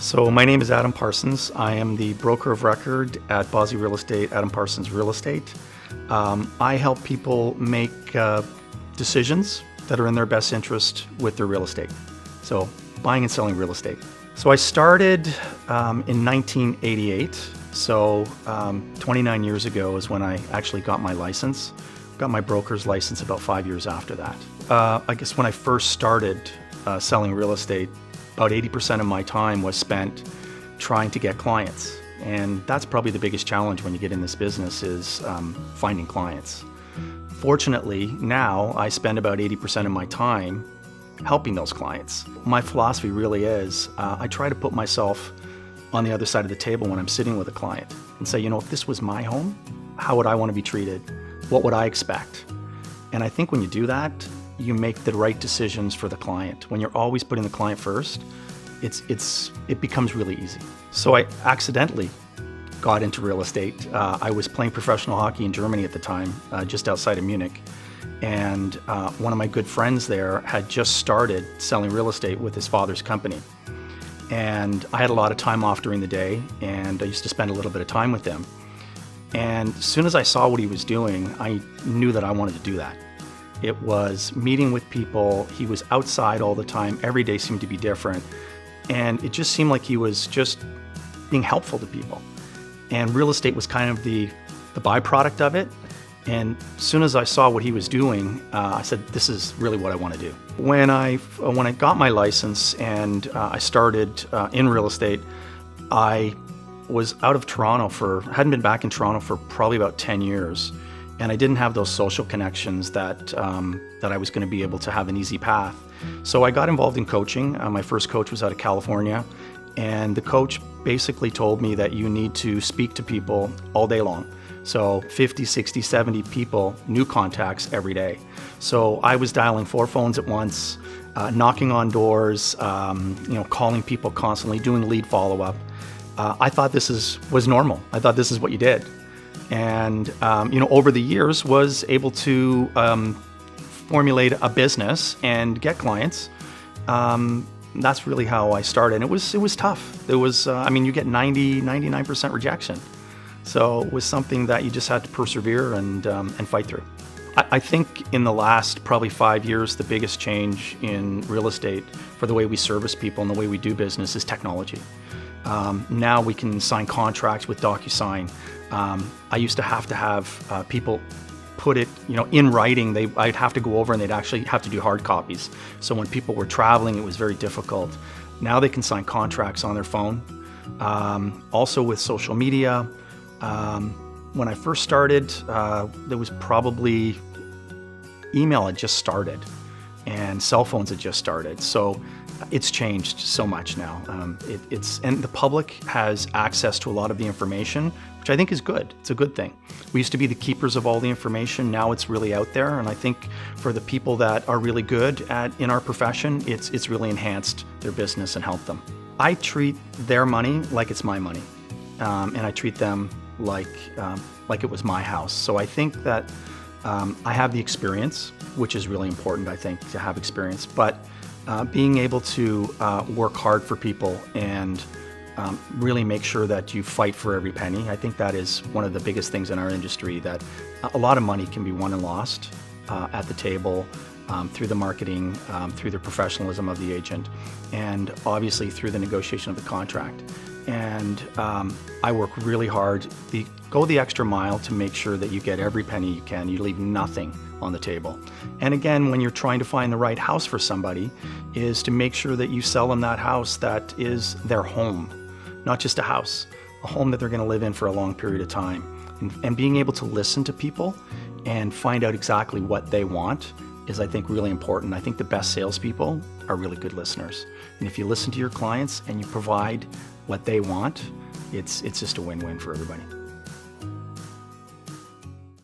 So my name is Adam Parsons. I am the broker of record at Bosley Real Estate, Adam Parsons Real Estate. I help people make decisions that are in their best interest with their real estate. So buying and selling real estate. So I started in 1988. So 29 years ago is when I actually got my license. Got my broker's license about 5 years after that. I guess when I first started selling real estate, about 80% of my time was spent trying to get clients. And that's probably the biggest challenge when you get in this business is finding clients. Fortunately, now I spend about 80% of my time helping those clients. My philosophy really is, I try to put myself on the other side of the table when I'm sitting with a client and say, you know, if this was my home, how would I want to be treated? What would I expect? And I think when you do that, you make the right decisions for the client. When you're always putting the client first, it becomes really easy. So I accidentally got into real estate. I was playing professional hockey in Germany at the time, just outside of Munich. And one of my good friends there had just started selling real estate with his father's company. And I had a lot of time off during the day, and I used to spend a little bit of time with him. And as soon as I saw what he was doing, I knew that I wanted to do that. It was meeting with people. He was outside all the time. Every day seemed to be different. And it just seemed like he was just being helpful to people. And real estate was kind of the byproduct of it. And as soon as I saw what he was doing, I said, this is really what I want to do. When I got my license and I started in real estate, I was out of Toronto hadn't been back in Toronto for probably about 10 years. And I didn't have those social connections that I was going to be able to have an easy path. So I got involved in coaching. My first coach was out of California. And the coach basically told me that you need to speak to people all day long. So 50, 60, 70 people, new contacts every day. So I was dialing 4 phones at once, knocking on doors, calling people constantly, doing lead follow-up. I thought this was normal. I thought this is what you did. And, over the years was able to formulate a business and get clients. That's really how I started. And it was tough. It was, you get 99% rejection. So it was something that you just had to persevere and fight through. I think in the last probably 5 years, the biggest change in real estate for the way we service people and the way we do business is technology. Now we can sign contracts with DocuSign. I used to have people put it, in writing. I'd have to go over and they'd actually have to do hard copies. So when people were traveling, it was very difficult. Now they can sign contracts on their phone. Also with social media. When I first started, there was probably email had just started and cell phones had just started. So it's changed so much now. And the public has access to a lot of the information, which I think is good. It's a good thing. We used to be the keepers of all the information. Now it's really out there. And I think for the people that are really good in our profession, it's really enhanced their business and helped them. I treat their money like it's my money. And I treat them like it was my house. So I think that I have the experience, which is really important, I think, to have experience. But being able to work hard for people and really make sure that you fight for every penny. I think that is one of the biggest things in our industry, that a lot of money can be won and lost at the table through the marketing, through the professionalism of the agent, and obviously through the negotiation of the contract. And I work really hard, go the extra mile to make sure that you get every penny you can. You leave nothing on the table. And again, when you're trying to find the right house for somebody, is to make sure that you sell them that house that is their home, not just a house, a home that they're going to live in for a long period of time. And being able to listen to people and find out exactly what they want is, I think, really important. I think the best salespeople are really good listeners. And if you listen to your clients and you provide what they want, it's just a win-win for everybody.